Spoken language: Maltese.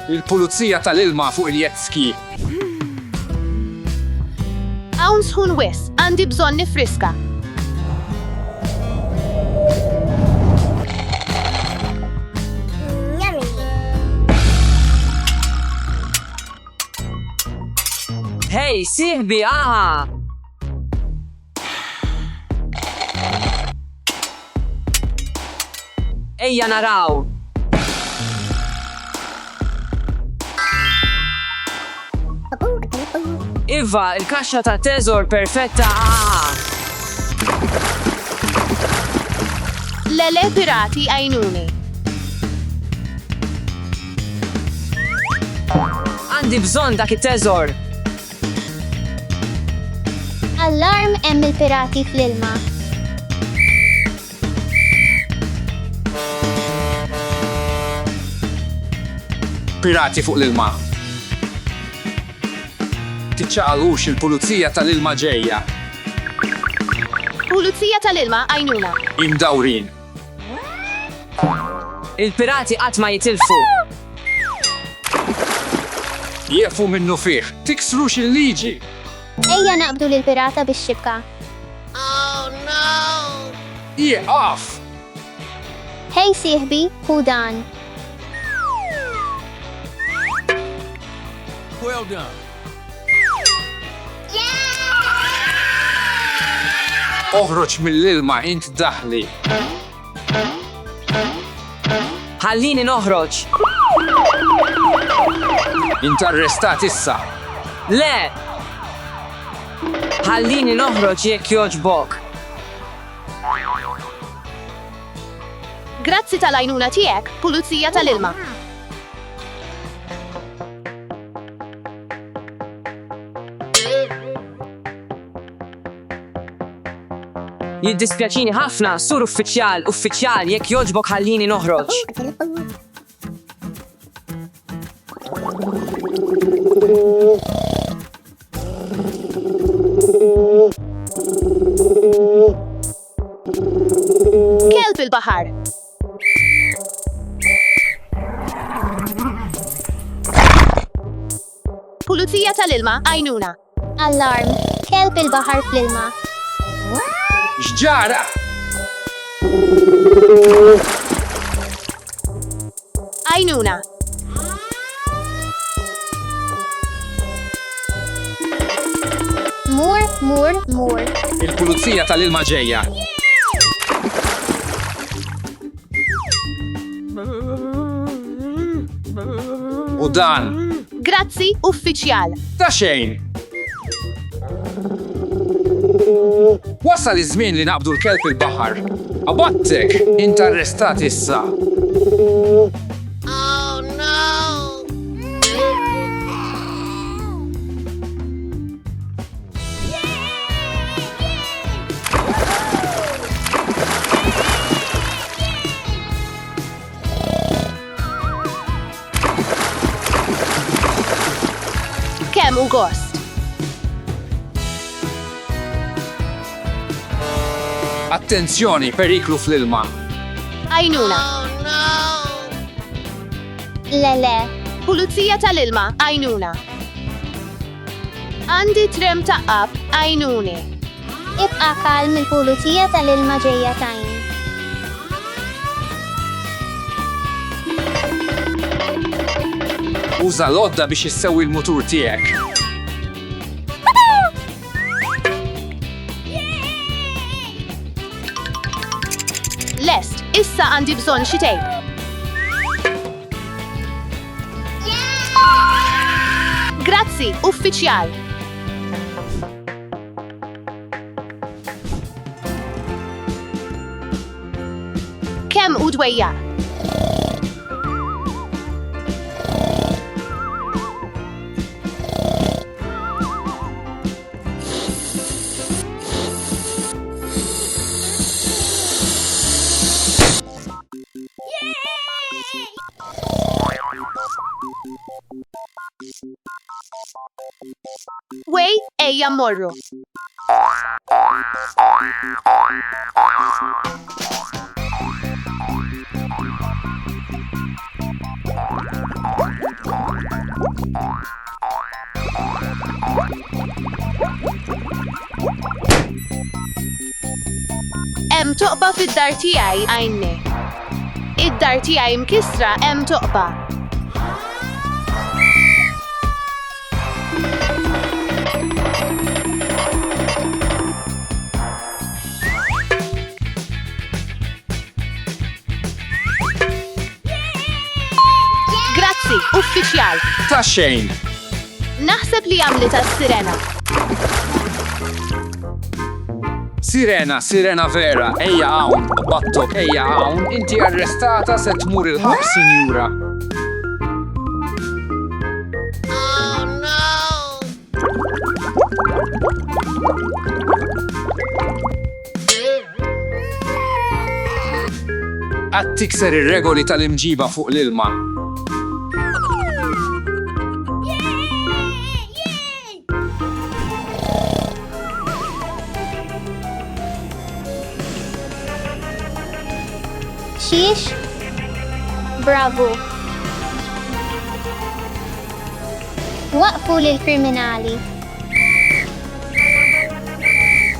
Il-pulizija tal-ilma fuq il-jet ski. Hawn sħun wis, għandi bżonn nifriska. Hej, sieħbi, aha! Ejja naraw! Iva, il-kaxxa ta' teżor perfetta! Lele pirati għajnuni. Għandi bżonn dak it-teżor! Allarm hemm il-pirati fl-ilma. Pirati fuq l-ilma. Tiċċaqalux il-pulizija tal-ilma ġejja. Pulizija tal-ilma għajnuna. Imdawrin. Il-pirati qatt ma jitilfu! Jiefu minnu fih. Tiksrux il-liġi. Ejja naqbdu lill-pirata bix-xibka. Jieqaf! Hej sieħbi, hu dan. Well done. Oħroġ mill-ilma int daħli. Ħallini noħroġ! Int arrestat issa. Le! Ħallini noħroġ jekk jogħġbok. Grazzi tal-għajnuna tiegħek, pulizija tal-ilma. Jiddispjaċini ħafna, sur uffiċjal, jekk jogħġbok ħallini noħroġ. Kelb il-baħar. Pulizija tal-ilma għajnuna. Allarm, kelb il-baħar fl-ilma. X'ġara? Għajnuna. Mur. Il-pulizija tal-ilma ġejja. U dan, Grazzi, uffiċjal. ta' xejn. Wasal iż-żmien li naqbdu l-kelb il-baħar. Abattek, int arrestat issa. Kemm u gost. Attenzjoni, periklu fl-ilma. Għajnuna. Lele, Pulizija tal-ilma għajnuna. Għandi trem taqqab għajnuni. ibqa' kalm il-pulizija tal-ilma ġejja tajn. Uża l-odda biex issewwi l-mutur tiegħek. Lest, issa għandi bżonn xi tejp. Grazzi, uffiċjal. Kemm u dwejja? Wej, ejja mmorru. Hemm toqba fid-dar tiegħi għajni. Id-dar tiegħi mkissra hemm toqba. Grazzi, uffiċjal. Ta' xejn. Naħseb li għamlita s-sirena. Sirena vera, ejja hawn, battok ejja hawn, inti arrestata se tmur il-ħabs, sinjura. Għad tikser ir-regoli tal-imġiba fuq l-ilma. Xiex? Bravo. Waqfu lil kriminali.